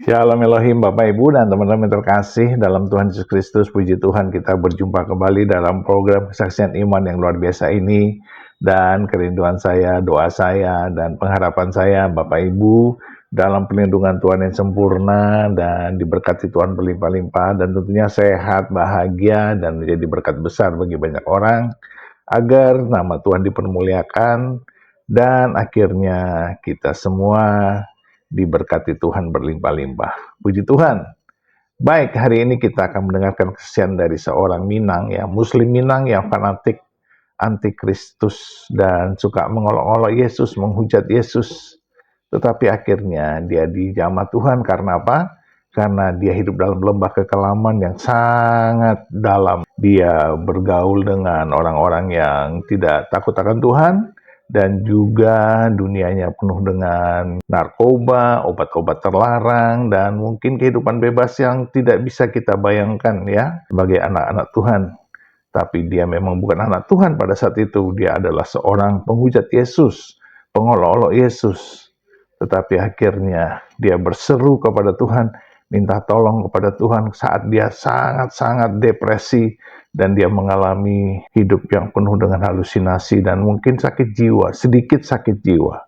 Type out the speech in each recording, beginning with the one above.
Shalom Elohim, Bapak Ibu dan teman-teman terkasih dalam Tuhan Yesus Kristus. Puji Tuhan, kita berjumpa kembali dalam program kesaksian iman yang luar biasa ini. Dan kerinduan saya, doa saya, dan pengharapan saya Bapak Ibu dalam perlindungan Tuhan yang sempurna dan diberkati Tuhan berlimpah-limpah, dan tentunya sehat, bahagia, dan menjadi berkat besar bagi banyak orang, agar nama Tuhan dipermuliakan dan akhirnya kita semua diberkati Tuhan berlimpah-limpah. Puji Tuhan. Baik, hari ini kita akan mendengarkan kesaksian dari seorang Minang, ya, Muslim Minang yang fanatik antikristus dan suka mengolok-olok Yesus, menghujat Yesus. Tetapi akhirnya dia dijamah Tuhan karena apa? Karena dia hidup dalam lembah kekelaman yang sangat dalam. Dia bergaul dengan orang-orang yang tidak takut akan Tuhan, dan juga dunianya penuh dengan narkoba, obat-obat terlarang, dan mungkin kehidupan bebas yang tidak bisa kita bayangkan, ya, sebagai anak-anak Tuhan. Tapi dia memang bukan anak Tuhan pada saat itu. Dia adalah seorang penghujat Yesus, pengolok-olok Yesus. Tetapi akhirnya dia berseru kepada Tuhan, minta tolong kepada Tuhan saat dia sangat-sangat depresi, dan dia mengalami hidup yang penuh dengan halusinasi dan mungkin sakit jiwa, sedikit sakit jiwa.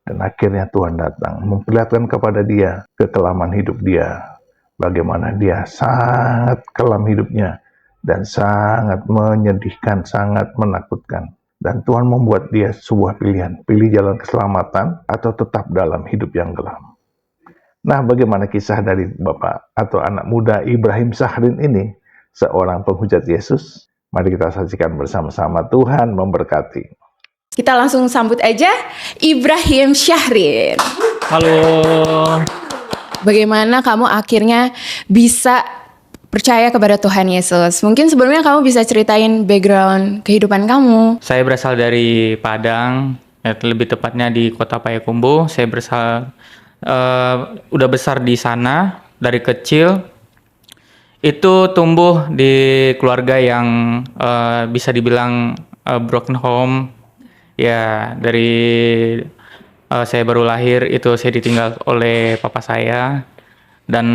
Dan akhirnya Tuhan datang, memperlihatkan kepada dia kekelaman hidup dia, bagaimana dia sangat kelam hidupnya, dan sangat menyedihkan, sangat menakutkan. Dan Tuhan membuat dia sebuah pilihan, pilih jalan keselamatan atau tetap dalam hidup yang kelam. Nah, bagaimana kisah dari Bapak atau anak muda Ibrahim Syahrin ini, seorang penghujat Yesus? Mari kita saksikan bersama-sama. Tuhan memberkati. Kita langsung sambut aja Ibrahim Syahrin. Halo. Bagaimana kamu akhirnya bisa percaya kepada Tuhan Yesus? Mungkin sebelumnya kamu bisa ceritain background kehidupan kamu. Saya berasal dari Padang, lebih tepatnya di Kota Payakumbuh. Saya udah besar di sana dari kecil. Itu tumbuh di keluarga yang bisa dibilang broken home. Ya, dari saya baru lahir itu saya ditinggal oleh papa saya, dan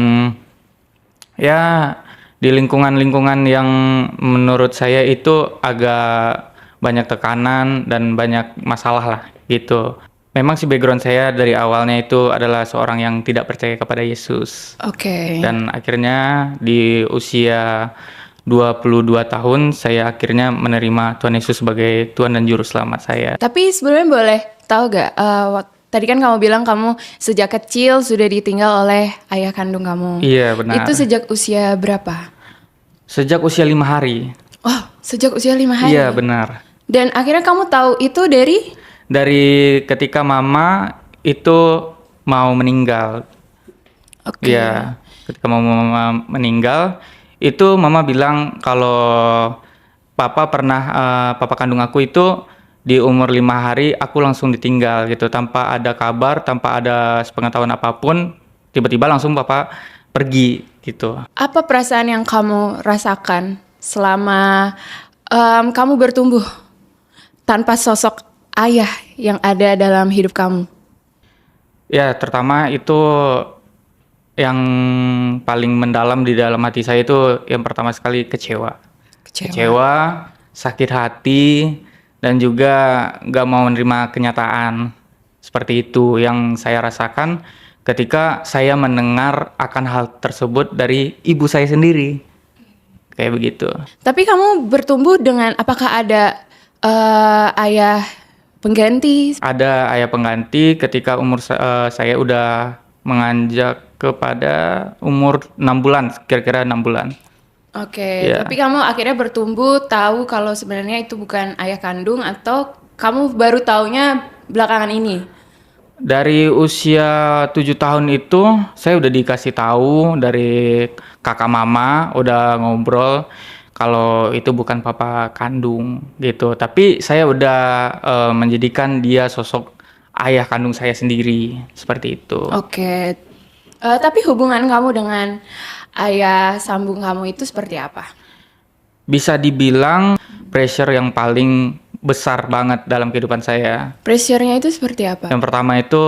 ya di lingkungan-lingkungan yang menurut saya itu agak banyak tekanan dan banyak masalah lah gitu. Memang sih background saya dari awalnya itu adalah seorang yang tidak percaya kepada Yesus. Oke. Dan akhirnya di usia 22 tahun saya akhirnya menerima Tuhan Yesus sebagai Tuhan dan Juru Selamat saya. Tapi sebelumnya boleh tahu gak, tadi kan kamu bilang kamu sejak kecil sudah ditinggal oleh ayah kandung kamu. Iya, benar. Itu sejak usia berapa? Sejak usia 5 hari. Oh, sejak usia 5 hari? Iya, benar. Dan akhirnya kamu tahu itu dari ketika mama itu mau meninggal. Oke. Ya, ketika mama meninggal, itu mama bilang kalau papa kandung aku itu di umur 5 hari aku langsung ditinggal gitu, tanpa ada kabar, tanpa ada sepengetahuan apapun, tiba-tiba langsung papa pergi gitu. Apa perasaan yang kamu rasakan selama kamu bertumbuh tanpa sosok ayah yang ada dalam hidup kamu? Ya, terutama itu yang paling mendalam di dalam hati saya itu yang pertama sekali kecewa, sakit hati, dan juga gak mau menerima kenyataan. Seperti itu yang saya rasakan ketika saya mendengar akan hal tersebut dari ibu saya sendiri. Kayak begitu. Tapi kamu bertumbuh dengan apakah ada ayah pengganti? Ada ayah pengganti ketika umur saya udah menganjak kepada umur 6 bulan, kira-kira 6 bulan. Oke, Ya. Tapi kamu akhirnya bertumbuh tahu kalau sebenarnya itu bukan ayah kandung, atau kamu baru taunya belakangan ini? Dari usia 7 tahun itu saya udah dikasih tahu dari kakak mama, udah ngobrol kalau itu bukan papa kandung gitu. Tapi saya udah menjadikan dia sosok ayah kandung saya sendiri, seperti itu. Oke. Tapi hubungan kamu dengan ayah sambung kamu itu seperti apa? Bisa dibilang pressure yang paling besar banget dalam kehidupan saya. Pressure-nya itu seperti apa? Yang pertama itu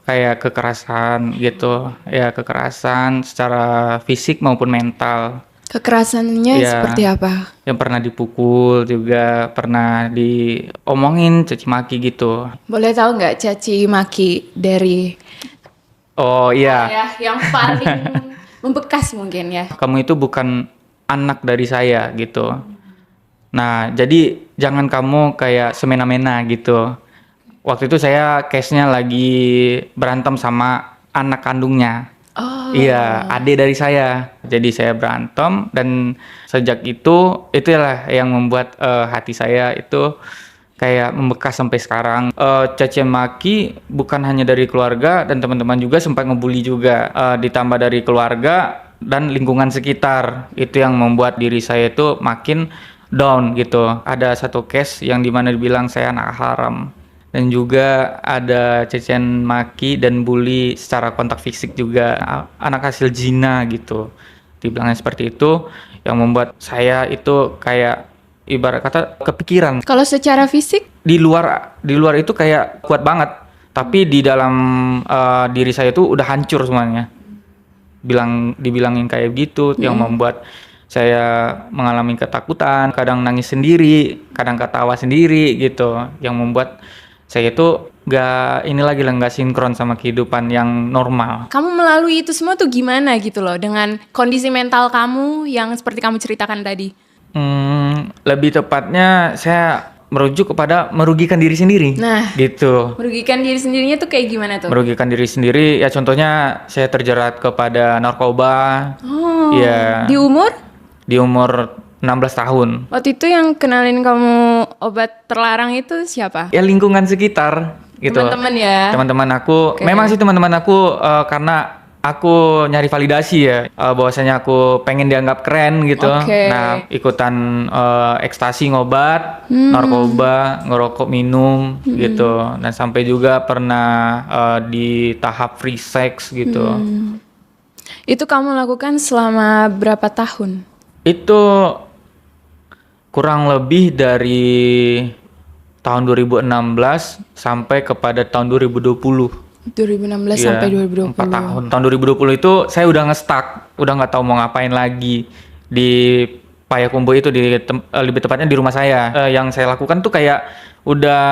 kayak kekerasan gitu, ya kekerasan secara fisik maupun mental. Kekerasannya Ya, seperti apa? yang pernah dipukul juga, pernah diomongin, caci maki gitu. Boleh tahu nggak caci maki dari Oh iya, ayah yang paling membekas mungkin ya? kamu itu bukan anak dari saya gitu. Nah, jadi jangan kamu kayak semena-mena gitu. Waktu itu saya case-nya lagi berantem sama anak kandungnya. Oh, Iya, adik dari saya. Jadi saya berantem dan sejak itulah yang membuat hati saya itu kayak membekas sampai sekarang. Caci maki bukan hanya dari keluarga dan teman-teman juga sempat ngebully juga. Ditambah dari keluarga dan lingkungan sekitar. Itu yang membuat diri saya itu makin down gitu. Ada satu case yang dimana dibilang saya anak haram. Dan juga ada cacian maki dan bully secara kontak fisik juga, anak hasil zina gitu. Dibilangnya seperti itu yang membuat saya itu kayak ibarat kata kepikiran. kalau secara fisik, Di luar itu kayak kuat banget, tapi di dalam diri saya itu udah hancur semuanya. Dibilangin kayak gitu yang membuat saya mengalami ketakutan, kadang nangis sendiri, kadang ketawa sendiri gitu, yang membuat saya itu nggak sinkron sama kehidupan yang normal. kamu melalui itu semua tuh gimana gitu loh dengan kondisi mental kamu yang seperti kamu ceritakan tadi? Lebih tepatnya saya merujuk kepada merugikan diri sendiri. Nah. Gitu. Merugikan diri sendirinya tuh kayak gimana tuh? Merugikan diri sendiri ya, contohnya saya terjerat kepada narkoba. Oh, Ya, di umur? di umur 16 tahun. Waktu itu yang kenalin kamu obat terlarang itu siapa? Ya lingkungan sekitar gitu. Teman-teman ya? Teman-teman aku, Oke. memang sih teman-teman aku karena aku nyari validasi ya, bahwasanya aku pengen dianggap keren gitu. Oke. Nah, ikutan ekstasi, ngobat, narkoba, ngerokok, minum gitu. Dan sampai juga pernah di tahap free sex gitu. Itu kamu lakukan selama berapa tahun? Itu kurang lebih dari tahun 2016 sampai kepada tahun 2020. 2016 Iya, sampai 2020. 4 tahun. Tahun 2020 itu saya udah nge-stuck, udah nggak tahu mau ngapain lagi di Payakumbuh itu, lebih tepatnya di rumah saya. Yang saya lakukan tuh kayak udah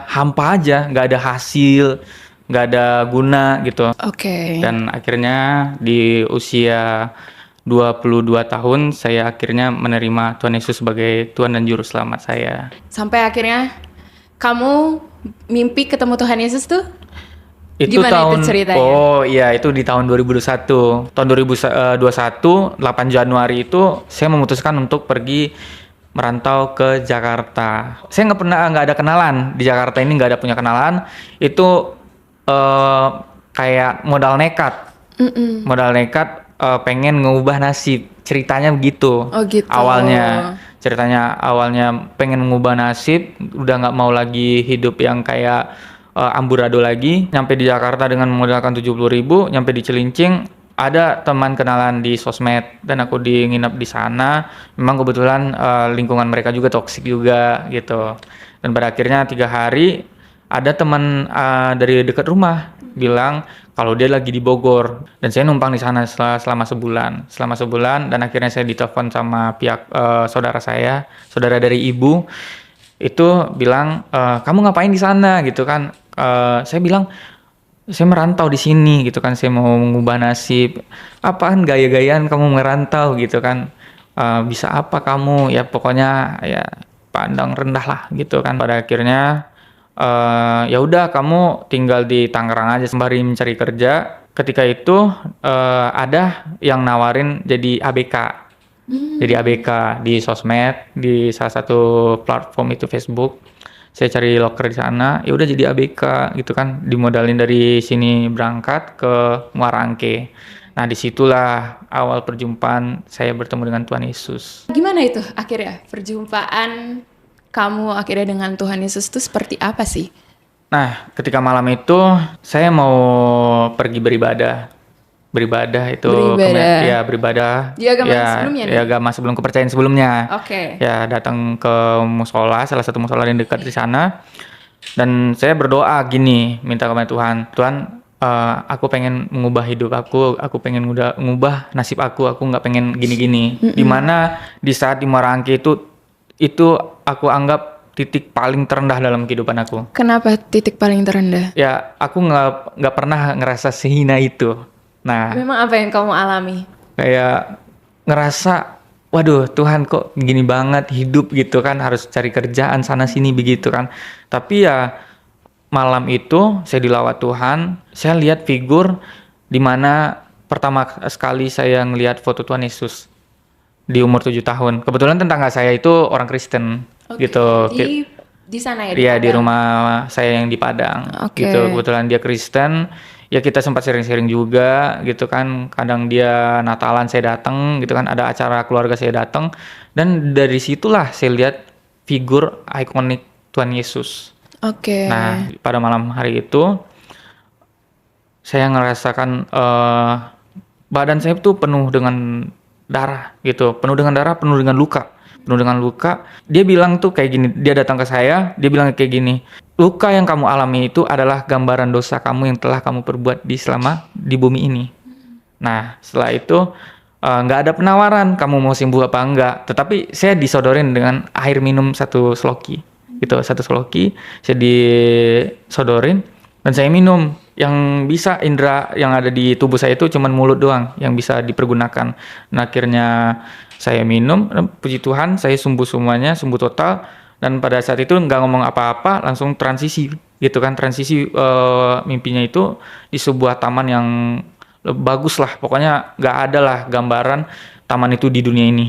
hampa aja, nggak ada hasil, nggak ada guna gitu. Oke. Dan akhirnya di usia 22 tahun saya akhirnya menerima Tuhan Yesus sebagai Tuhan dan Juru Selamat saya. Sampai akhirnya kamu mimpi ketemu Tuhan Yesus tuh? Itu Gimana tahun, itu ceritanya? oh iya, itu di tahun 2021. Tahun 2021, 8 Januari itu saya memutuskan untuk pergi merantau ke Jakarta. Saya nggak ada kenalan di Jakarta ini, nggak ada punya kenalan. Itu kayak modal nekat. Modal nekat, pengen ngubah nasib. Ceritanya begitu. Oh gitu. Ceritanya awalnya pengen mengubah nasib, udah nggak mau lagi hidup yang kayak amburadul lagi. Nyampe di Jakarta dengan memodalkan 70.000, nyampe di Cilincing ada teman kenalan di sosmed dan aku nginep di sana. Memang kebetulan lingkungan mereka juga toksik juga gitu. Dan pada akhirnya 3 hari ada teman dari dekat rumah bilang kalau dia lagi di Bogor, dan saya numpang di sana selama sebulan dan akhirnya saya ditelepon sama pihak saudara dari ibu itu bilang, kamu ngapain di sana gitu kan. Saya bilang saya merantau di sini gitu kan, saya mau mengubah nasib. Apaan gaya-gayaan kamu merantau gitu kan, bisa apa kamu, ya pokoknya ya pandang rendah lah gitu kan. Pada akhirnya ya udah kamu tinggal di Tangerang aja sembari mencari kerja. Ketika itu ada yang nawarin jadi ABK. Jadi ABK di sosmed, di salah satu platform itu Facebook. Saya cari loker di sana, ya udah jadi ABK gitu kan, dimodalin dari sini berangkat ke Muara Angke. Nah, disitulah awal perjumpaan saya bertemu dengan Tuhan Yesus. Gimana itu akhirnya perjumpaan kamu akhirnya dengan Tuhan Yesus itu seperti apa sih? Nah, ketika malam itu saya mau pergi beribadah. beribadah itu Beribadah. ya beribadah Di agama ya, sebelumnya nih? ya agama sebelum kepercayaan sebelumnya. Oke. Ya datang ke musola, salah satu musola yang dekat di sana, dan saya berdoa gini, minta kepada Tuhan, Tuhan, aku pengen mengubah hidup aku pengen ngubah nasib aku nggak pengen gini-gini. Dimana di saat di Marangke itu aku anggap titik paling terendah dalam kehidupan aku. Kenapa titik paling terendah? Ya aku nggak pernah ngerasa sehina itu. Nah, Memang apa yang kamu alami? kayak ngerasa, waduh Tuhan kok gini banget hidup gitu kan, harus cari kerjaan sana sini begitu kan. Tapi ya malam itu saya dilawat Tuhan, saya lihat figur di mana pertama sekali saya ngelihat foto Tuhan Yesus di umur 7 tahun. Kebetulan tetangga saya itu orang Kristen gitu. Di sana ya? Iya di Padang? rumah saya yang di Padang Oke. gitu. Kebetulan dia Kristen, ya kita sempat sharing-sharing juga gitu kan. Kadang dia Natalan saya datang gitu kan, ada acara keluarga saya datang, dan dari situlah saya lihat figur ikonik Tuhan Yesus. Oke. Nah pada malam hari itu saya ngerasakan badan saya tuh penuh dengan darah gitu, penuh dengan darah, penuh dengan luka. Dia bilang tuh kayak gini, dia datang ke saya, dia bilang kayak gini, luka yang kamu alami itu adalah gambaran dosa kamu yang telah kamu perbuat selama di bumi ini. Nah setelah itu nggak ada penawaran kamu mau sembuh apa enggak, tetapi saya disodorin dengan air minum satu sloki gitu, satu sloki saya disodorin dan saya minum. Yang bisa indera yang ada di tubuh saya itu cuman mulut doang yang bisa dipergunakan. Nah akhirnya saya minum, puji Tuhan saya sembuh semuanya, sembuh total, dan pada saat itu nggak ngomong apa-apa, langsung transisi gitu kan, transisi mimpinya itu di sebuah taman yang bagus lah, pokoknya nggak ada lah gambaran taman itu di dunia ini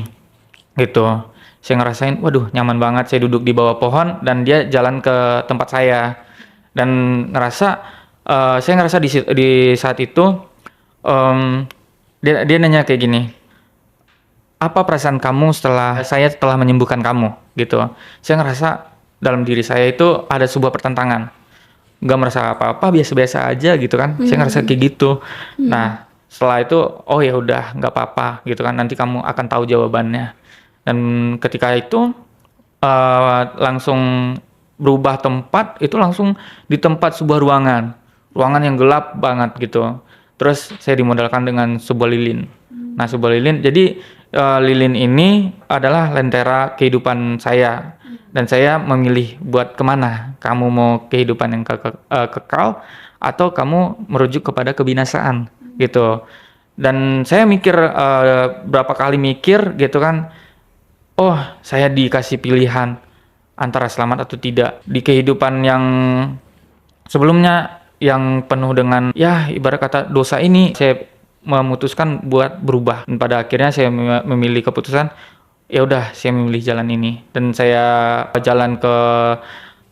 gitu. Saya ngerasain, waduh nyaman banget, saya duduk di bawah pohon dan dia jalan ke tempat saya, dan saya ngerasa di saat itu dia nanya kayak gini, apa perasaan kamu setelah saya menyembuhkan kamu gitu. Saya ngerasa dalam diri saya itu ada sebuah pertentangan, nggak merasa apa-apa, biasa-biasa aja gitu kan. Saya ngerasa kayak gitu. Nah setelah itu, oh ya udah nggak apa-apa gitu kan, nanti kamu akan tahu jawabannya. Dan ketika itu langsung berubah tempat, itu langsung di tempat sebuah ruangan yang gelap banget gitu. Terus saya dimodalkan dengan sebuah lilin. Nah sebuah lilin, jadi lilin ini adalah lentera kehidupan saya, dan saya memilih buat kemana. Kamu mau kehidupan yang kekal atau kamu merujuk kepada kebinasaan gitu. Dan saya mikir berapa kali mikir gitu kan, oh saya dikasih pilihan antara selamat atau tidak di kehidupan yang sebelumnya yang penuh dengan ya ibarat kata dosa ini. Saya memutuskan buat berubah, dan pada akhirnya saya memilih keputusan ya udah saya memilih jalan ini, dan saya jalan ke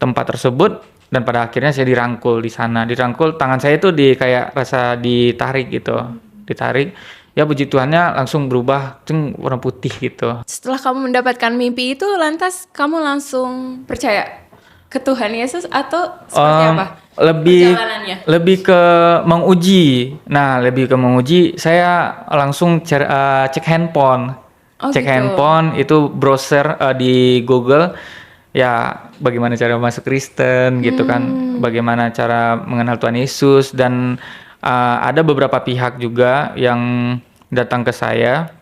tempat tersebut, dan pada akhirnya saya dirangkul di sana. Dirangkul, tangan saya itu kayak rasa ditarik gitu, ditarik. Ya puji Tuhannya langsung berubah warna putih gitu. Setelah kamu mendapatkan mimpi itu, lantas kamu langsung percaya ke Tuhan Yesus atau seperti apa? Perjalanannya? Lebih ke menguji. Nah, lebih ke menguji, saya langsung cek handphone. Oh, cek gitu. handphone itu browser di Google. Ya, bagaimana cara masuk Kristen gitu kan. Bagaimana cara mengenal Tuhan Yesus, dan ada beberapa pihak juga yang datang ke saya.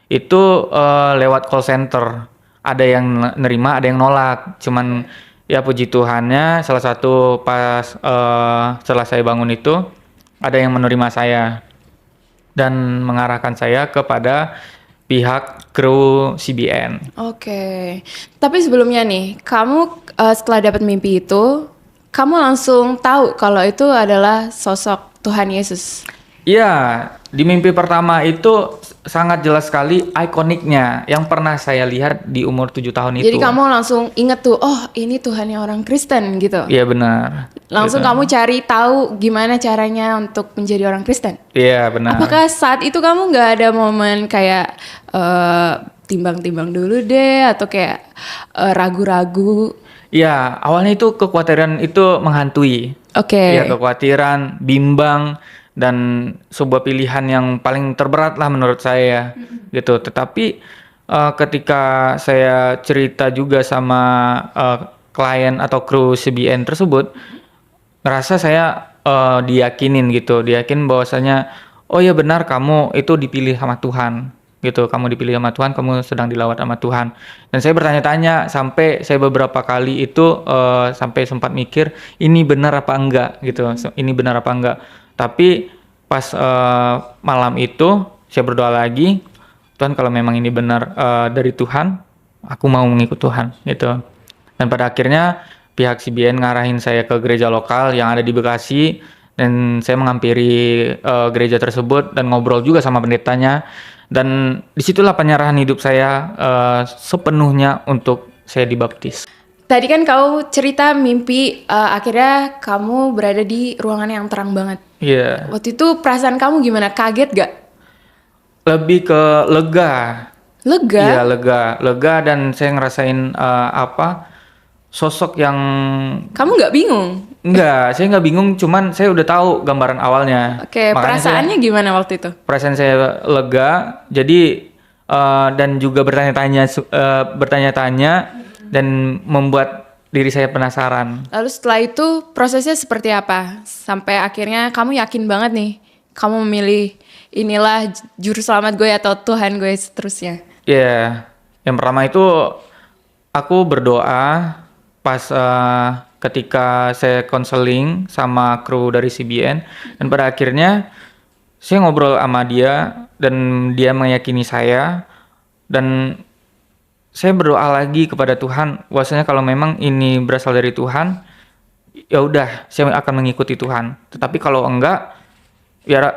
Itu lewat call center. Ada yang nerima, ada yang nolak. Cuman ya puji Tuhannya, salah satu pas setelah saya bangun itu ada yang menerima saya dan mengarahkan saya kepada pihak kru CBN. Oke. Tapi sebelumnya nih, kamu setelah dapat mimpi itu, kamu langsung tahu kalau itu adalah sosok Tuhan Yesus. Iya, di mimpi pertama itu sangat jelas sekali ikoniknya yang pernah saya lihat di umur 7 tahun itu. Jadi kamu langsung inget tuh, oh ini Tuhannya orang Kristen gitu. Iya benar. Langsung Gitu. kamu cari tahu gimana caranya untuk menjadi orang Kristen. Iya benar. Apakah saat itu kamu nggak ada momen kayak timbang-timbang dulu deh, atau kayak ragu-ragu? Iya, awalnya itu kekhawatiran itu menghantui. Oke. Ya kekhawatiran, bimbang, dan sebuah pilihan yang paling terberat lah menurut saya gitu. Tetapi ketika saya cerita juga sama klien atau kru CBN tersebut, ngerasa saya diyakinin gitu, diyakin bahwasanya oh ya benar, kamu itu dipilih sama Tuhan gitu, kamu dipilih sama Tuhan, kamu sedang dilawat sama Tuhan. Dan saya bertanya-tanya sampai saya beberapa kali itu sampai sempat mikir ini benar apa enggak gitu, ini benar apa enggak. Tapi pas malam itu saya berdoa lagi, Tuhan kalau memang ini benar dari Tuhan, aku mau mengikut Tuhan gitu. Dan pada akhirnya pihak CBN ngarahin saya ke gereja lokal yang ada di Bekasi, dan saya menghampiri gereja tersebut dan ngobrol juga sama pendetanya, dan disitulah penyerahan hidup saya sepenuhnya untuk saya dibaptis. Tadi kan kau cerita mimpi akhirnya kamu berada di ruangan yang terang banget. Iya. Waktu itu perasaan kamu gimana? Kaget gak? Lebih ke lega. Lega? Iya, lega dan saya ngerasain sosok yang Kamu gak bingung? enggak, saya nggak bingung, cuman saya udah tahu gambaran awalnya. Oke, Makanya perasaannya gimana waktu itu? perasaan saya lega, jadi dan juga bertanya-tanya dan membuat diri saya penasaran. Lalu setelah itu prosesnya seperti apa? Sampai akhirnya kamu yakin banget nih, kamu memilih inilah juru selamat gue atau Tuhan gue seterusnya. Ya, yang pertama itu aku berdoa pas ketika saya konseling sama kru dari CBN, dan pada akhirnya saya ngobrol sama dia dan dia meyakini saya, dan saya berdoa lagi kepada Tuhan bahwasanya kalau memang ini berasal dari Tuhan, ya udah saya akan mengikuti Tuhan. Tetapi kalau enggak,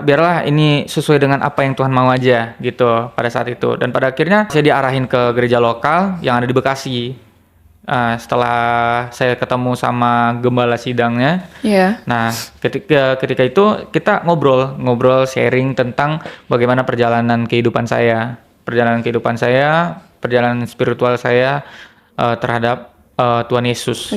biarlah ini sesuai dengan apa yang Tuhan mau aja gitu pada saat itu. Dan pada akhirnya saya diarahin ke gereja lokal yang ada di Bekasi. Setelah saya ketemu sama gembala sidangnya, nah ketika itu kita ngobrol sharing tentang bagaimana perjalanan kehidupan saya, perjalanan spiritual saya terhadap Tuhan Yesus.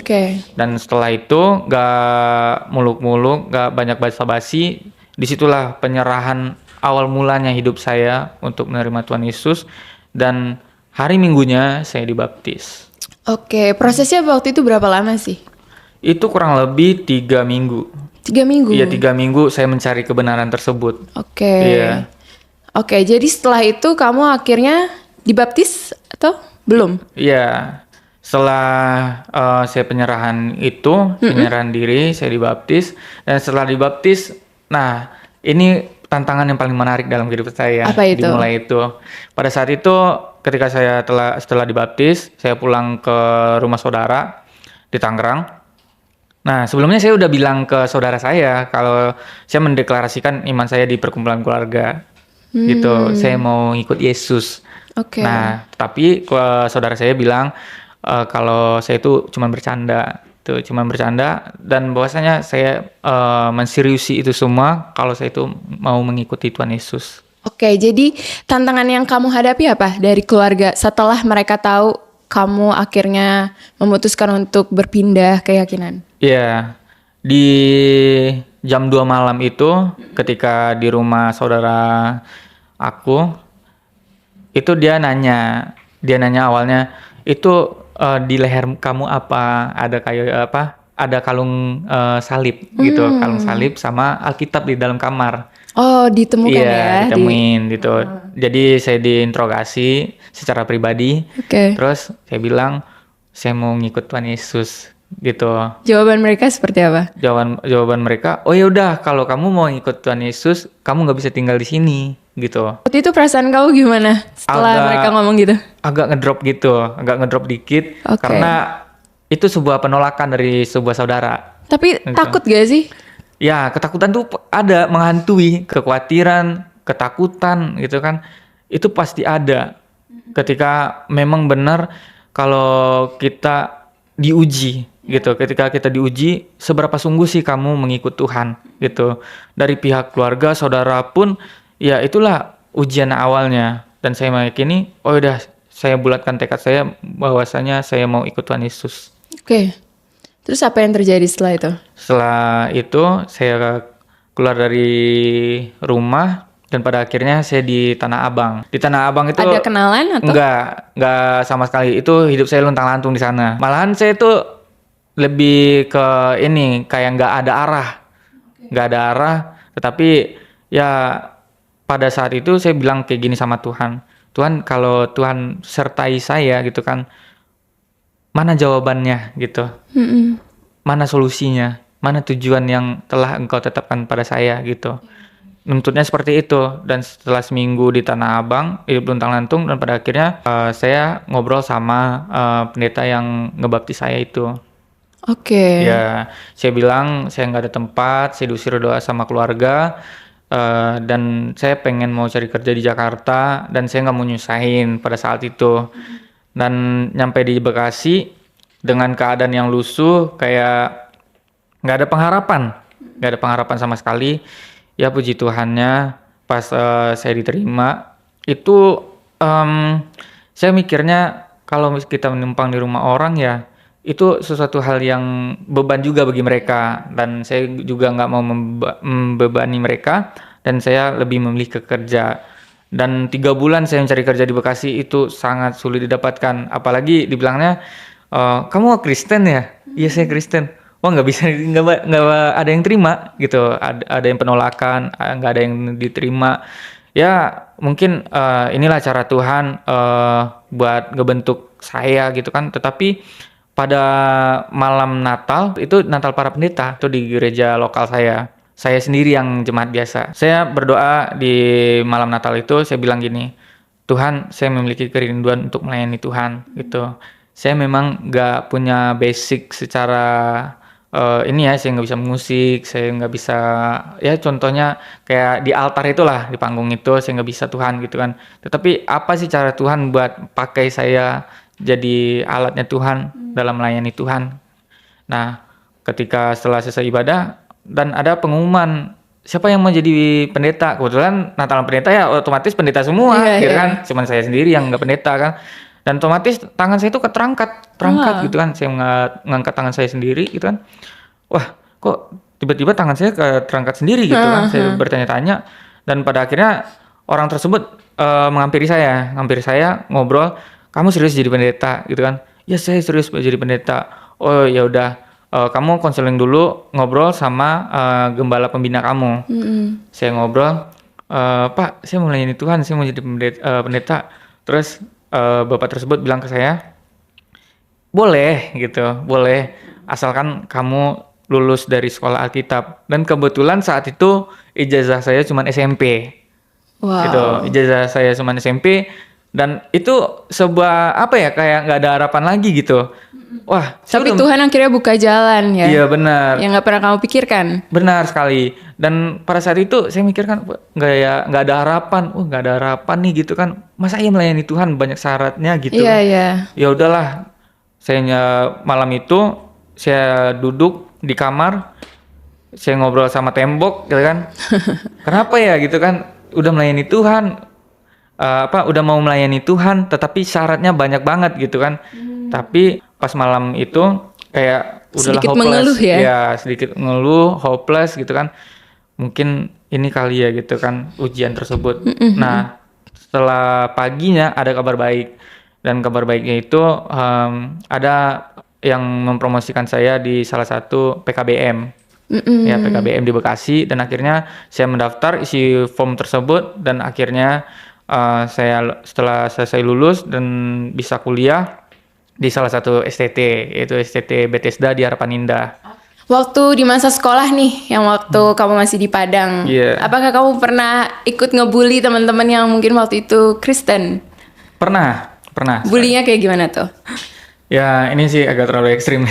Dan setelah itu gak muluk-muluk, gak banyak basa-basi, disitulah penyerahan awal mulanya hidup saya untuk menerima Tuhan Yesus, dan hari Minggunya saya dibaptis. Oke, prosesnya waktu itu berapa lama sih? Itu kurang lebih 3 minggu. 3 minggu? Iya, 3 minggu saya mencari kebenaran tersebut. Oke. Iya. Oke, jadi setelah itu kamu akhirnya dibaptis atau belum? Iya. Setelah saya penyerahan itu, penyerahan diri, saya dibaptis. Dan setelah dibaptis, nah ini tantangan yang paling menarik dalam kehidupan saya. Apa itu? Dimulai itu. Pada saat itu, ketika saya setelah dibaptis, saya pulang ke rumah saudara di Tangerang. Nah, sebelumnya saya udah bilang ke saudara saya kalau saya mendeklarasikan iman saya di perkumpulan keluarga. Gitu, saya mau ikut Yesus. Nah, tapi saudara saya bilang kalau saya itu cuma bercanda, dan bahwasanya saya menseriusi itu semua kalau saya itu mau mengikuti Tuhan Yesus. Oke, jadi tantangan yang kamu hadapi apa dari keluarga setelah mereka tahu kamu akhirnya memutuskan untuk berpindah keyakinan? Iya, di jam 2 malam itu ketika di rumah saudara aku, itu dia nanya awalnya, itu di leher kamu apa, ada kayak apa, ada kalung salib gitu, kalung salib sama Alkitab di dalam kamar. Oh, ditemukan iya, ditemuin gitu. Jadi saya diinterogasi secara pribadi. Terus saya bilang saya mau ngikut Tuhan Yesus gitu. Jawaban mereka seperti apa? Jawaban mereka, oh ya udah, kalau kamu mau ikut Tuhan Yesus, kamu nggak bisa tinggal di sini gitu. Waktu itu perasaan kamu gimana setelah mereka ngomong gitu? Agak ngedrop dikit, karena itu sebuah penolakan dari sebuah saudara. Tapi gitu. Takut gak sih? Ya, ketakutan tuh ada, menghantui, kekhawatiran, ketakutan gitu kan. Itu pasti ada. Ketika memang benar kalau kita diuji gitu. Ketika kita diuji, seberapa sungguh sih kamu mengikut Tuhan gitu. Dari pihak keluarga, saudara pun, ya itulah ujian awalnya. Dan saya meyakini, oh udah, saya bulatkan tekad saya bahwasanya saya mau ikut Tuhan Yesus. Terus apa yang terjadi setelah itu? Setelah itu saya keluar dari rumah dan pada akhirnya saya di Tanah Abang. Di Tanah Abang itu Ada kenalan atau? enggak sama sekali. Itu hidup saya luntang-lantung di sana. Malahan saya tuh lebih ke ini kayak nggak ada arah. Nggak ada arah, tetapi ya pada saat itu saya bilang kayak gini sama Tuhan. Tuhan, kalau Tuhan sertai saya gitu kan, mana jawabannya gitu? Mm-mm. Mana solusinya? Mana tujuan yang telah Engkau tetapkan pada saya gitu? Nuntutnya seperti itu. Dan setelah seminggu di Tanah Abang, hidup luntang-lantung, dan pada akhirnya saya ngobrol sama pendeta yang ngebaptis saya itu. Oke. Ya, saya bilang saya nggak ada tempat, saya diusir doa sama keluarga, dan saya pengen mau cari kerja di Jakarta, dan saya nggak mau nyusahin pada saat itu. Dan nyampe di Bekasi dengan keadaan yang lusuh, kayak nggak ada pengharapan sama sekali. Ya puji Tuhannya, pas saya diterima, itu saya mikirnya kalau kita menumpang di rumah orang ya, itu sesuatu hal yang beban juga bagi mereka, dan saya juga nggak mau membebani mereka, dan saya lebih memilih ke kerja. Dan 3 bulan saya mencari kerja di Bekasi itu sangat sulit didapatkan, apalagi dibilangnya kamu Kristen ya? Iya saya Kristen. Wah nggak bisa, nggak ada yang terima gitu, ada yang penolakan, nggak ada yang diterima. Ya mungkin inilah cara Tuhan buat ngebentuk saya gitu kan. Tetapi pada malam Natal, itu Natal para pendeta, itu di gereja lokal saya sendiri yang jemaat biasa. Saya berdoa di malam Natal itu, saya bilang gini, Tuhan, saya memiliki kerinduan untuk melayani Tuhan gitu. Saya memang nggak punya basic secara ini ya, saya nggak bisa musik, saya nggak bisa, ya contohnya kayak di altar itulah, di panggung itu saya nggak bisa Tuhan gitu kan. Tetapi apa sih cara Tuhan buat pakai saya jadi alatnya Tuhan dalam melayani Tuhan. Nah, ketika setelah selesai ibadah dan ada pengumuman siapa yang mau jadi pendeta, kebetulan Natal pendeta ya otomatis pendeta semua, gitu kan. Cuman saya sendiri yang nggak pendeta kan. Dan otomatis tangan saya itu terangkat gitu kan. Saya ngangkat tangan saya sendiri gitu kan. Wah, kok tiba-tiba tangan saya terangkat sendiri gitu kan. Saya bertanya-tanya dan pada akhirnya orang tersebut menghampiri saya, ngobrol, "Kamu serius jadi pendeta?" gitu kan. "Ya, saya serius jadi pendeta." "Oh, ya udah, kamu konseling dulu, ngobrol sama gembala pembina kamu." Saya ngobrol, "Pak, saya mau melayani Tuhan, saya mau jadi pendeta." Terus bapak tersebut bilang ke saya, boleh gitu, boleh asalkan kamu lulus dari sekolah Alkitab. Dan kebetulan saat itu ijazah saya cuma SMP. Wow. Gitu, ijazah saya cuma SMP, dan itu sebuah apa ya, kayak nggak ada harapan lagi gitu. Wah, Tapi Tuhan akhirnya buka jalan ya. Iya benar. Yang nggak pernah kamu pikirkan. Benar sekali. Dan pada saat itu saya mikirkan nggak ada harapan. Nggak ada harapan nih gitu kan. Masa iya melayani Tuhan banyak syaratnya gitu. Iya, iya. Ya udahlah. Saya malam itu saya duduk di kamar, saya ngobrol sama tembok gitu kan. Kenapa ya gitu kan? Udah melayani Tuhan, udah mau melayani Tuhan, tetapi syaratnya banyak banget gitu kan. Tapi pas malam itu kayak udahlah Sedikit hopeless. mengeluh ya? Ya, sedikit mengeluh, hopeless gitu kan. Mungkin ini kali ya gitu kan ujian tersebut. Nah, setelah paginya ada kabar baik. Dan kabar baiknya itu ada yang mempromosikan saya di salah satu PKBM. Ya, PKBM di Bekasi, dan akhirnya saya mendaftar, isi form tersebut, dan akhirnya saya setelah selesai lulus dan bisa kuliah di salah satu STT, yaitu STT Bethesda di Harapan Indah. Waktu di masa sekolah nih, yang waktu kamu masih di Padang, apakah kamu pernah ikut ngebully teman-teman yang mungkin waktu itu Kristen? Pernah. Bullynya kayak gimana tuh? Ya, ini sih agak terlalu ekstrim.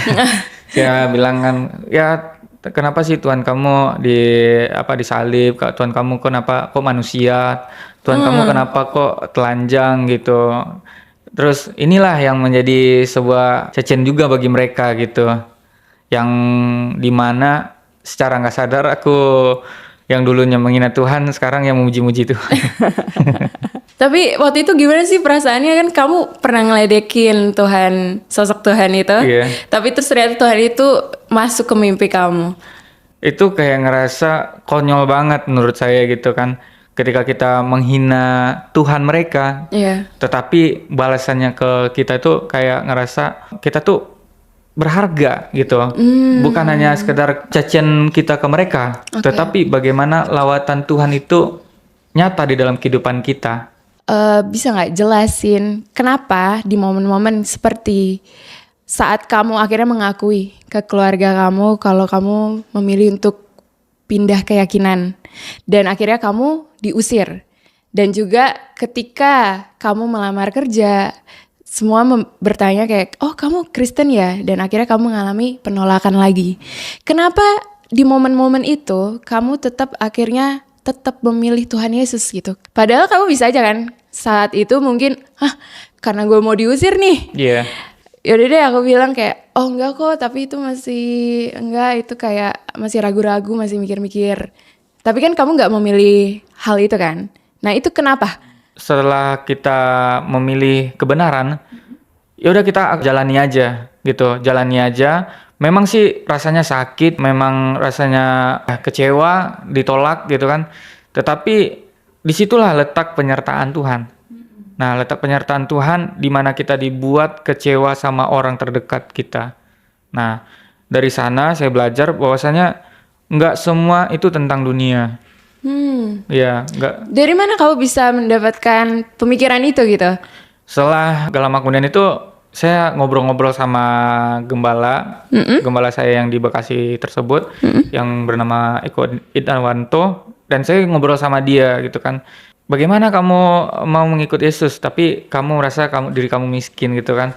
Saya bilang kan, ya kenapa sih Tuhan kamu disalib? Tuhan kamu kok manusia? Tuhan kamu kenapa kok telanjang gitu? Terus inilah yang menjadi sebuah cecen juga bagi mereka gitu. Yang dimana secara nggak sadar aku yang dulunya menghina Tuhan, sekarang yang memuji-muji Tuhan. Tapi waktu itu gimana sih perasaannya, kan kamu pernah ngeledekin Tuhan, sosok Tuhan itu. Iya. Tapi terus ternyata Tuhan itu masuk ke mimpi kamu. itu kayak ngerasa konyol banget menurut saya gitu kan. Ketika kita menghina Tuhan mereka, Iya. tetapi balasannya ke kita itu kayak ngerasa kita tuh berharga gitu. Bukan hanya sekedar cacian kita ke mereka, tetapi bagaimana lawatan Tuhan itu nyata di dalam kehidupan kita. Bisa nggak jelasin kenapa di momen-momen seperti saat kamu akhirnya mengakui ke keluarga kamu kalau kamu memilih untuk pindah keyakinan dan akhirnya kamu diusir, dan juga ketika kamu melamar kerja semua bertanya kayak, oh kamu Kristen ya, dan akhirnya kamu mengalami penolakan lagi. Kenapa di momen-momen itu kamu akhirnya tetap memilih Tuhan Yesus gitu? Padahal kamu bisa aja kan saat itu mungkin, karena gue mau diusir nih. Iya. Yaudah deh aku bilang kayak, oh enggak kok, tapi itu itu kayak masih ragu-ragu, masih mikir-mikir. Tapi kan kamu nggak memilih hal itu kan? Nah itu kenapa? Setelah kita memilih kebenaran, ya udah kita jalani aja gitu, jalani aja. Memang sih rasanya sakit, memang rasanya kecewa, ditolak gitu kan. Tetapi disitulah letak penyertaan Tuhan. Nah, letak penyertaan Tuhan di mana kita dibuat kecewa sama orang terdekat kita. Nah, dari sana saya belajar bahwasanya nggak semua itu tentang dunia. Ya, nggak. Dari mana kamu bisa mendapatkan pemikiran itu gitu? Setelah gak lama kemudian itu saya ngobrol-ngobrol sama gembala, gembala saya yang di Bekasi tersebut, yang bernama Eko Idwanto, dan saya ngobrol sama dia gitu kan. Bagaimana kamu mau mengikut Yesus tapi kamu merasa diri kamu miskin gitu kan.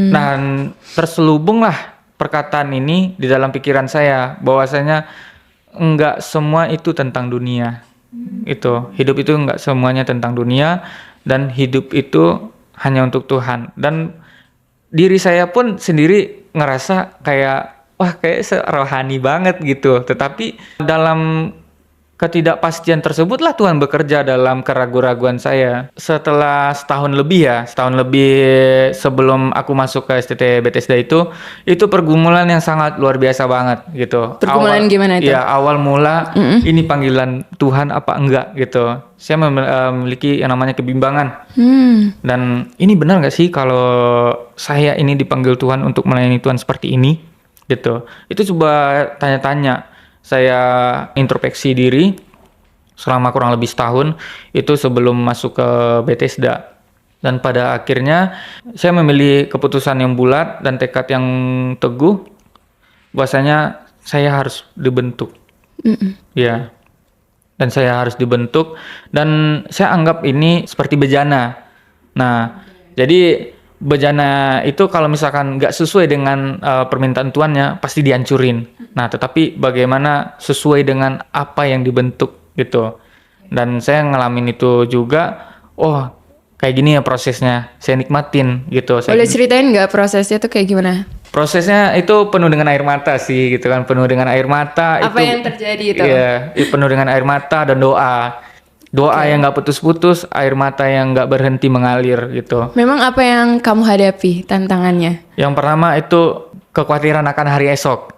Nah, terselubunglah perkataan ini di dalam pikiran saya bahwasanya enggak semua itu tentang dunia. Itu hidup itu enggak semuanya tentang dunia, dan hidup itu hanya untuk Tuhan. Dan diri saya pun sendiri ngerasa kayak wah kayak rohani banget gitu. Tetapi dalam ketidakpastian tersebutlah Tuhan bekerja dalam keraguan-raguan saya. Setelah setahun lebih sebelum aku masuk ke STT Bethesda itu pergumulan yang sangat luar biasa banget gitu. Pergumulan gimana itu? Ya, awal mula ini panggilan Tuhan apa enggak gitu. Saya memiliki yang namanya kebimbangan. Dan ini benar nggak sih kalau saya ini dipanggil Tuhan untuk melayani Tuhan seperti ini gitu. Itu coba tanya-tanya. Saya introspeksi diri selama kurang lebih setahun itu sebelum masuk ke Bethesda. Dan pada akhirnya saya memilih keputusan yang bulat dan tekad yang teguh bahwasanya saya harus dibentuk. Ya. Dan saya harus dibentuk, dan saya anggap ini seperti bejana. Nah, jadi bejana itu kalau misalkan nggak sesuai dengan permintaan tuannya pasti dihancurin. Nah, tetapi bagaimana sesuai dengan apa yang dibentuk gitu. Dan saya ngalamin itu juga. Oh, kayak gini ya prosesnya. Saya nikmatin gitu. Boleh ceritain nggak prosesnya tuh kayak gimana? Prosesnya itu penuh dengan air mata sih gitu kan. Penuh dengan air mata. Apa yang terjadi itu? Iya, penuh dengan air mata dan doa. Doa yang nggak putus-putus, air mata yang nggak berhenti mengalir gitu. Memang apa yang kamu hadapi tantangannya? Yang pertama itu kekhawatiran akan hari esok.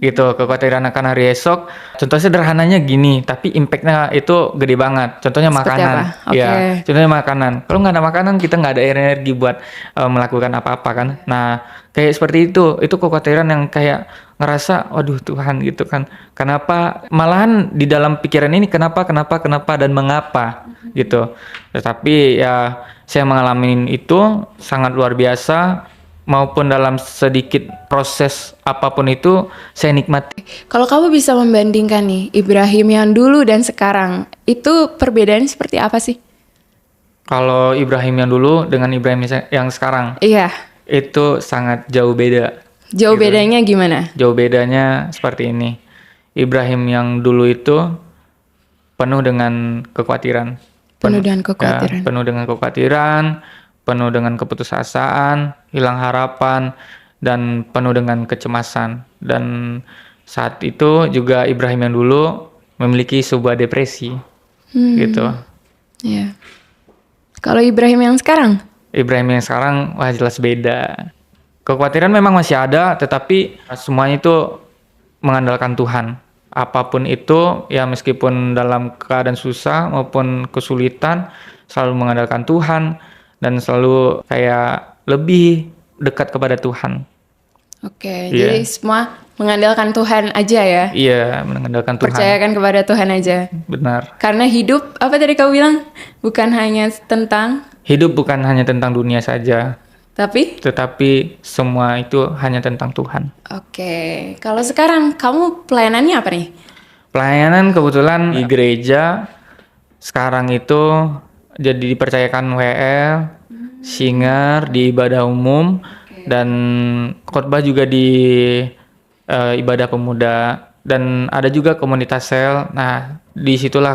Gitu, kekhawatiran akan hari esok. Contoh sederhananya gini, tapi impactnya itu gede banget. Contohnya Seperti makanan. apa? Okay. Ya, contohnya makanan. Kalau nggak ada makanan, kita nggak ada energi buat melakukan apa-apa kan. Nah, kayak seperti itu kekhawatiran yang kayak ngerasa, waduh Tuhan gitu kan. Kenapa? Malahan di dalam pikiran ini kenapa dan mengapa gitu. Tetapi ya saya mengalami itu sangat luar biasa. Maupun dalam sedikit proses apapun itu saya nikmati. Kalau kamu bisa membandingkan nih Ibrahim yang dulu dan sekarang, itu perbedaannya seperti apa sih? Kalau Ibrahim yang dulu dengan Ibrahim yang sekarang, Iya. itu sangat jauh beda. Jauh bedanya gimana? Jauh bedanya seperti ini. Ibrahim yang dulu itu penuh dengan kekhawatiran. Penuh dengan kekhawatiran. Ya, penuh dengan kekhawatiran, penuh dengan keputusasaan, hilang harapan, dan penuh dengan kecemasan. Dan saat itu juga Ibrahim yang dulu memiliki sebuah depresi, gitu. Iya. Kalau Ibrahim yang sekarang? Ibrahim yang sekarang, wah jelas beda. Kekhawatiran memang masih ada, tetapi semuanya itu mengandalkan Tuhan. Apapun itu, ya meskipun dalam keadaan susah maupun kesulitan, selalu mengandalkan Tuhan dan selalu kayak lebih dekat kepada Tuhan. Oke, Iya. jadi semua mengandalkan Tuhan aja ya. Iya, mengandalkan Tuhan. Percayakan kepada Tuhan aja. Benar. Karena hidup, apa tadi kau bilang? Bukan hanya tentang, Hidup bukan hanya tentang dunia saja, tapi tetapi semua itu hanya tentang Tuhan. oke. Kalau sekarang kamu pelayanannya apa nih? Pelayanan kebetulan di gereja sekarang itu jadi dipercayakan WL, singer di ibadah umum, dan khotbah juga di ibadah pemuda, dan ada juga komunitas sel. Nah, disitulah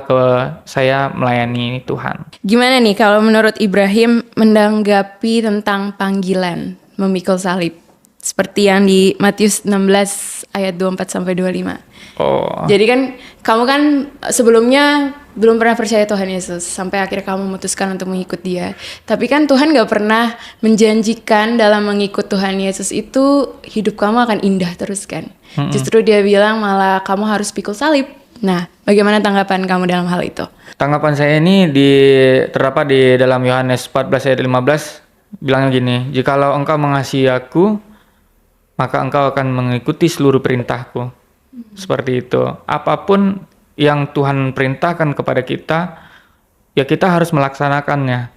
saya melayani Tuhan. Gimana nih kalau menurut Ibrahim menanggapi tentang panggilan memikul salib? Seperti yang di Matius 16 ayat 24 sampai 25. Oh, Jadi kan kamu kan sebelumnya belum pernah percaya Tuhan Yesus sampai akhirnya kamu memutuskan untuk mengikut Dia. Tapi kan Tuhan gak pernah menjanjikan dalam mengikut Tuhan Yesus itu hidup kamu akan indah terus kan. Justru Dia bilang malah kamu harus pikul salib. Nah, bagaimana tanggapan kamu dalam hal itu? tanggapan saya ini terdapat di dalam Yohanes 14 ayat 15, bilangnya gini, jikalau engkau mengasihi aku, maka engkau akan mengikuti seluruh perintahku. Seperti itu. Apapun yang Tuhan perintahkan kepada kita, ya kita harus melaksanakannya.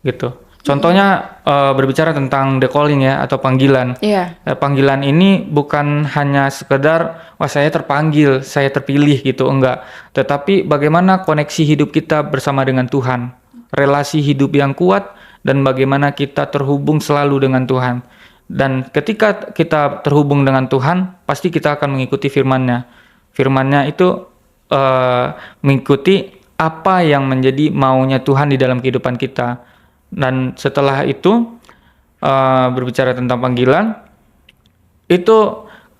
Gitu. Contohnya berbicara tentang the calling ya, atau panggilan. Iya. Panggilan ini bukan hanya sekedar wah saya terpanggil, saya terpilih gitu, enggak. Tetapi bagaimana koneksi hidup kita bersama dengan Tuhan, relasi hidup yang kuat, dan bagaimana kita terhubung selalu dengan Tuhan. Dan ketika kita terhubung dengan Tuhan, pasti kita akan mengikuti firman-Nya. Firman-Nya itu mengikuti apa yang menjadi maunya Tuhan di dalam kehidupan kita. Dan setelah itu berbicara tentang panggilan, itu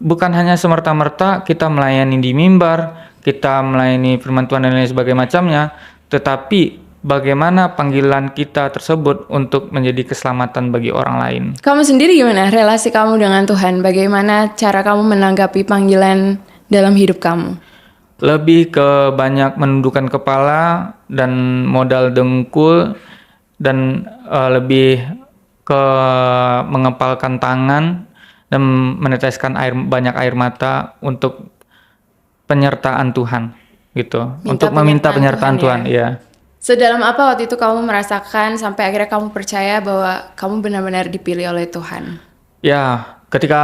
bukan hanya semerta-merta kita melayani di mimbar, kita melayani firman Tuhan dan lain sebagainya macamnya, tetapi bagaimana panggilan kita tersebut untuk menjadi keselamatan bagi orang lain. Kamu sendiri gimana relasi kamu dengan Tuhan? Bagaimana cara kamu menanggapi panggilan dalam hidup kamu? Lebih ke banyak menundukkan kepala dan modal dengkul, dan lebih ke mengepalkan tangan dan meneteskan banyak air mata untuk penyertaan Tuhan gitu. Untuk meminta penyertaan Tuhan, ya. Sedalam apa waktu itu kamu merasakan sampai akhirnya kamu percaya bahwa kamu benar-benar dipilih oleh Tuhan? Ya, ketika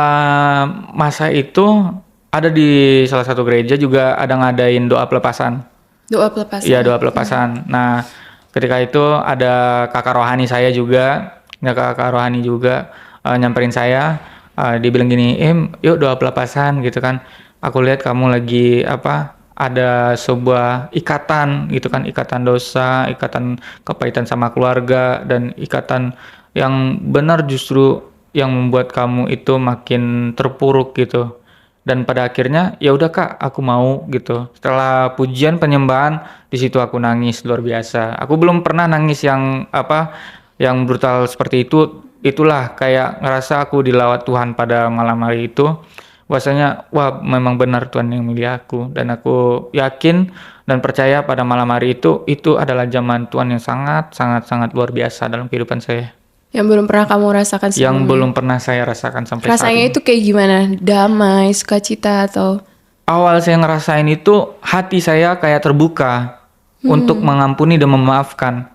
masa itu ada di salah satu gereja juga ada ngadain doa pelepasan. Doa pelepasan? Iya, doa pelepasan. Nah, ketika itu ada kakak rohani saya juga, kakak rohani juga nyamperin saya, dia bilang gini, yuk doa pelepasan gitu kan. Aku lihat kamu lagi ada sebuah ikatan gitu kan, ikatan dosa, ikatan kepahitan sama keluarga, dan ikatan yang benar justru yang membuat kamu itu makin terpuruk gitu. Dan pada akhirnya ya udah Kak, aku mau gitu. Setelah pujian penyembahan, di situ aku nangis luar biasa. Aku belum pernah nangis yang yang brutal seperti itu. Itulah kayak ngerasa aku dilawat Tuhan pada malam hari itu. Bahwasanya wah memang benar Tuhan yang milih aku, dan aku yakin dan percaya pada malam hari itu adalah zaman Tuhan yang sangat luar biasa dalam kehidupan saya. Yang belum pernah kamu rasakan sebelumnya? Yang belum pernah saya rasakan sampai saat Rasanya ini. itu kayak gimana? Damai, sukacita atau? Awal saya ngerasain itu hati saya kayak terbuka untuk mengampuni dan memaafkan.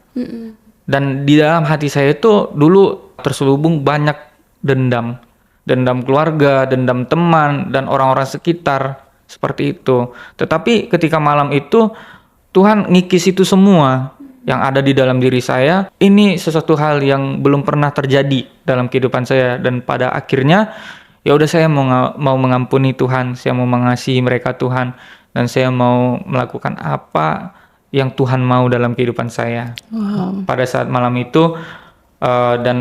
Dan di dalam hati saya itu dulu terselubung banyak dendam. Dendam keluarga, dendam teman, dan orang-orang sekitar, seperti itu. Tetapi ketika malam itu, Tuhan ngikis itu semua yang ada di dalam diri saya. Ini sesuatu hal yang belum pernah terjadi dalam kehidupan saya, dan pada akhirnya ya udah saya mau mengampuni Tuhan, saya mau mengasihi mereka Tuhan, dan saya mau melakukan apa yang Tuhan mau dalam kehidupan saya. Wow. Pada saat malam itu dan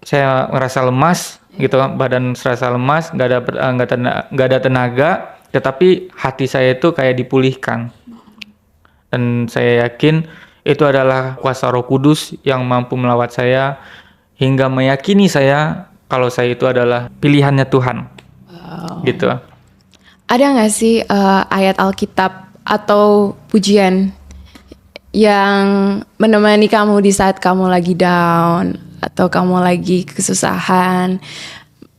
saya ngerasa lemas gitu, badan serasa lemas, nggak ada tenaga, tetapi hati saya itu kayak dipulihkan. Dan saya yakin itu adalah kuasa Roh Kudus yang mampu melawat saya hingga meyakini saya kalau saya itu adalah pilihannya Tuhan. Wow. Gitu. Ada nggak sih ayat Alkitab atau pujian yang menemani kamu di saat kamu lagi down atau kamu lagi kesusahan,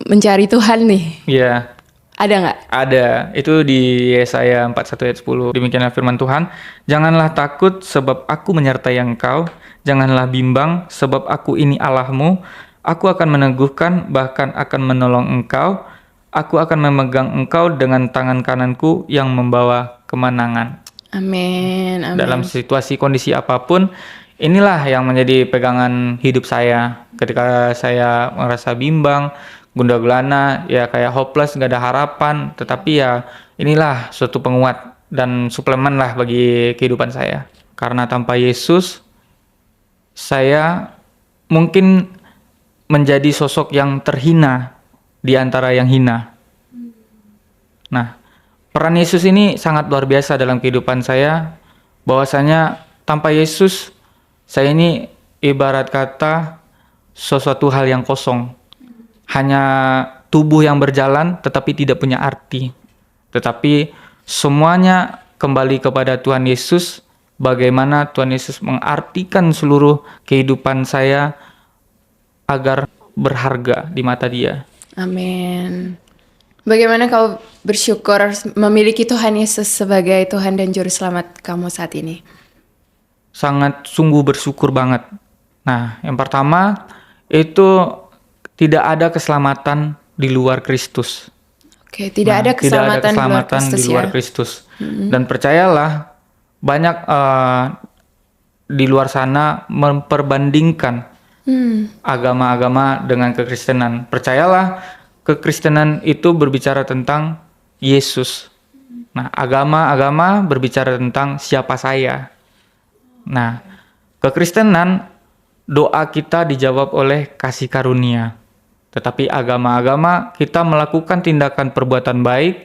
mencari Tuhan nih? Ya, Ada nggak? ada. Itu di Yesaya 41 ayat 10. Demikianlah firman Tuhan. Janganlah takut sebab aku menyertai engkau. Janganlah bimbang sebab aku ini Allahmu. Aku akan meneguhkan bahkan akan menolong engkau. Aku akan memegang engkau dengan tangan kananku yang membawa kemenangan. Amin, amin. Dalam situasi kondisi apapun, inilah yang menjadi pegangan hidup saya. Ketika saya merasa bimbang, gundah gulana, ya kayak hopeless, gak ada harapan, tetapi ya inilah suatu penguat dan suplemen lah bagi kehidupan saya. Karena tanpa Yesus, saya mungkin menjadi sosok yang terhina di antara yang hina. Nah, peran Yesus ini sangat luar biasa dalam kehidupan saya, bahwasanya tanpa Yesus, saya ini ibarat kata sesuatu hal yang kosong. Hanya tubuh yang berjalan tetapi tidak punya arti. Tetapi semuanya kembali kepada Tuhan Yesus, bagaimana Tuhan Yesus mengartikan seluruh kehidupan saya agar berharga di mata Dia. Amin. Bagaimana kau bersyukur memiliki Tuhan Yesus sebagai Tuhan dan Juru Selamat kamu saat ini? Sangat sungguh bersyukur banget. Nah, yang pertama itu tidak ada keselamatan di luar Kristus. Oke, tidak ada keselamatan di luar Kristus. Dan percayalah, banyak di luar sana memperbandingkan agama-agama dengan kekristenan. Percayalah, kekristenan itu berbicara tentang Yesus. Nah, agama-agama berbicara tentang siapa saya. Nah, kekristenan, doa kita dijawab oleh kasih karunia. Tetapi agama-agama, kita melakukan tindakan perbuatan baik,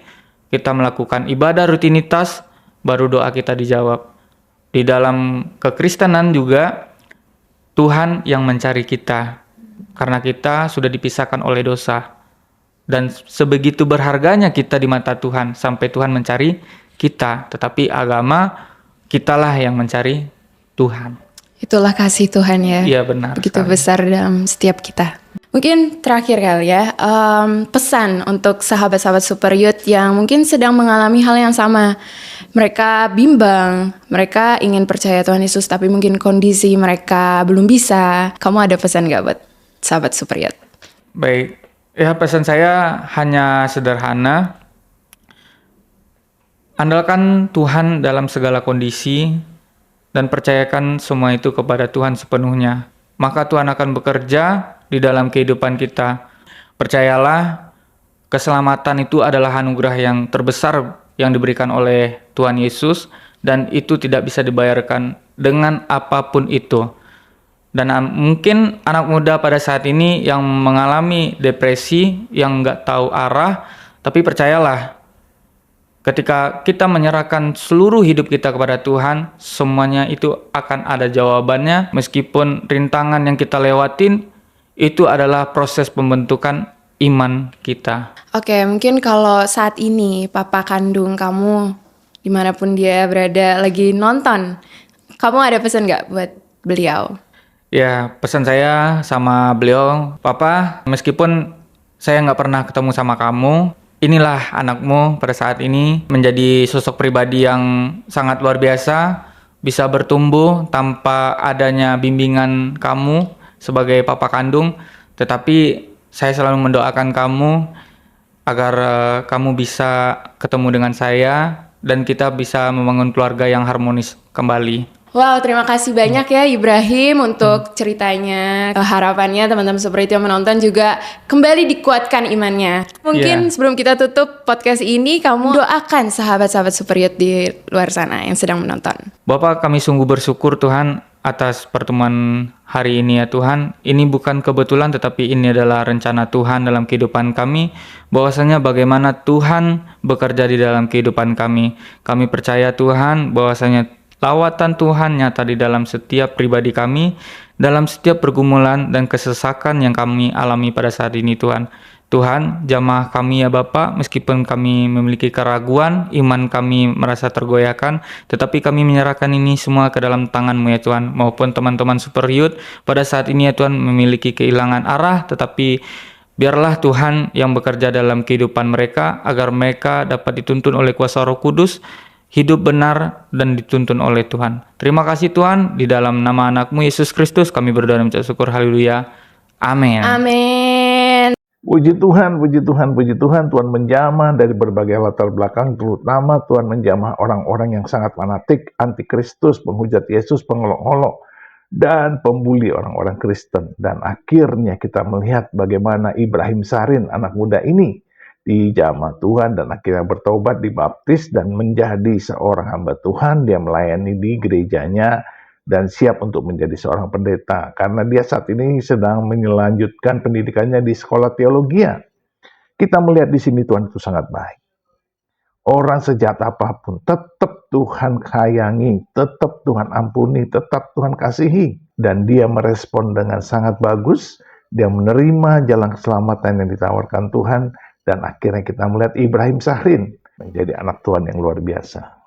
kita melakukan ibadah rutinitas, baru doa kita dijawab. Di dalam kekristenan juga, Tuhan yang mencari kita, karena kita sudah dipisahkan oleh dosa. Dan sebegitu berharganya kita di mata Tuhan, sampai Tuhan mencari kita. Tetapi agama, kitalah yang mencari Tuhan. Itulah kasih Tuhan ya. Iya benar. Begitu sekali. besar dalam setiap kita. Mungkin terakhir kali ya, pesan untuk sahabat-sahabat Super Youth yang mungkin sedang mengalami hal yang sama. Mereka bimbang, mereka ingin percaya Tuhan Yesus, tapi mungkin kondisi mereka belum bisa. Kamu ada pesan gak buat sahabat Super Youth? Baik, ya pesan saya hanya sederhana. Andalkan Tuhan dalam segala kondisi dan percayakan semua itu kepada Tuhan sepenuhnya. Maka Tuhan akan bekerja di dalam kehidupan kita. Percayalah, keselamatan itu adalah anugerah yang terbesar yang diberikan oleh Tuhan Yesus, dan itu tidak bisa dibayarkan dengan apapun itu. Dan mungkin anak muda pada saat ini yang mengalami depresi, yang nggak tahu arah, tapi percayalah, ketika kita menyerahkan seluruh hidup kita kepada Tuhan, semuanya itu akan ada jawabannya. Meskipun rintangan yang kita lewatin, itu adalah proses pembentukan iman kita. Oke, mungkin kalau saat ini papa kandung kamu, dimanapun dia berada, lagi nonton, kamu ada pesan gak buat beliau? Ya, pesan saya sama beliau, Papa, meskipun saya nggak pernah ketemu sama kamu, inilah anakmu pada saat ini menjadi sosok pribadi yang sangat luar biasa, bisa bertumbuh tanpa adanya bimbingan kamu sebagai papa kandung, tetapi saya selalu mendoakan kamu agar kamu bisa ketemu dengan saya dan kita bisa membangun keluarga yang harmonis kembali. Wow, terima kasih banyak ya Ibrahim untuk ceritanya. Harapannya teman-teman Super Youth yang menonton juga kembali dikuatkan imannya. Mungkin sebelum kita tutup podcast ini, kamu doakan sahabat-sahabat Super Youth di luar sana yang sedang menonton. Bapak, kami sungguh bersyukur Tuhan atas pertemuan hari ini ya Tuhan. Ini bukan kebetulan tetapi ini adalah rencana Tuhan dalam kehidupan kami. Bahwasanya bagaimana Tuhan bekerja di dalam kehidupan kami. Kami percaya Tuhan bahwasanya lawatan Tuhan nyata di dalam setiap pribadi kami, dalam setiap pergumulan dan kesesakan yang kami alami pada saat ini Tuhan. Tuhan, jamah kami ya Bapa, meskipun kami memiliki keraguan, iman kami merasa tergoyahkan, tetapi kami menyerahkan ini semua ke dalam tangan-Mu ya Tuhan, maupun teman-teman Super Youth pada saat ini ya Tuhan memiliki kehilangan arah, tetapi biarlah Tuhan yang bekerja dalam kehidupan mereka, agar mereka dapat dituntun oleh kuasa Roh Kudus, hidup benar dan dituntun oleh Tuhan. Terima kasih Tuhan, di dalam nama anak-Mu Yesus Kristus kami berdoa dan mengucap syukur, haleluya, amin. Amin. Puji Tuhan, puji Tuhan, puji Tuhan. Tuhan menjamah dari berbagai latar belakang, terutama Tuhan menjamah orang-orang yang sangat fanatik, antikristus, penghujat Yesus, pengolok-olok, dan pembuli orang-orang Kristen. Dan akhirnya kita melihat bagaimana Ibrahim Sarin, anak muda ini, dijamah Tuhan dan akhirnya bertobat, dibaptis, dan menjadi seorang hamba Tuhan. Dia melayani di gerejanya, dan siap untuk menjadi seorang pendeta, karena dia saat ini sedang melanjutkan pendidikannya di sekolah teologi. Kita melihat di sini Tuhan itu sangat baik. Orang sejahat apapun, tetap Tuhan sayangi, tetap Tuhan ampuni, tetap Tuhan kasihi. Dan dia merespon dengan sangat bagus, dia menerima jalan keselamatan yang ditawarkan Tuhan, dan akhirnya kita melihat Ibrahim Sahrin menjadi anak Tuhan yang luar biasa.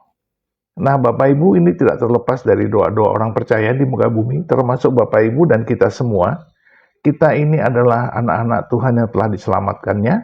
Nah, Bapak Ibu, ini tidak terlepas dari doa-doa orang percaya di muka bumi, termasuk Bapak Ibu dan kita semua. Kita ini adalah anak-anak Tuhan yang telah diselamatkannya,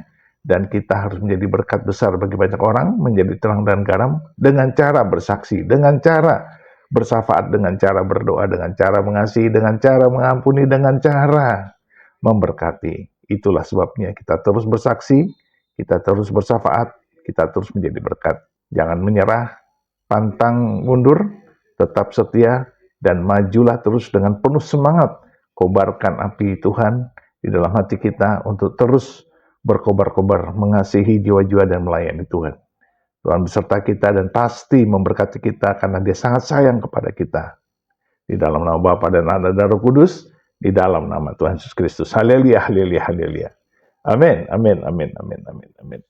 dan kita harus menjadi berkat besar bagi banyak orang, menjadi terang dan garam, dengan cara bersaksi, dengan cara bersafaat, dengan cara berdoa, dengan cara mengasihi, dengan cara mengampuni, dengan cara memberkati. Itulah sebabnya kita terus bersaksi, kita terus bersafaat, kita terus menjadi berkat. Jangan menyerah, pantang mundur, tetap setia, dan majulah terus dengan penuh semangat. Kobarkan api Tuhan di dalam hati kita untuk terus berkobar-kobar mengasihi jiwa-jiwa dan melayani Tuhan. Tuhan beserta kita dan pasti memberkati kita karena Dia sangat sayang kepada kita. Di dalam nama Bapa dan Anak dan Roh Kudus, di dalam nama Tuhan Yesus Kristus. Haleluya, haleluya, haleluya. Amin, amin, amin, amin, amin, amin.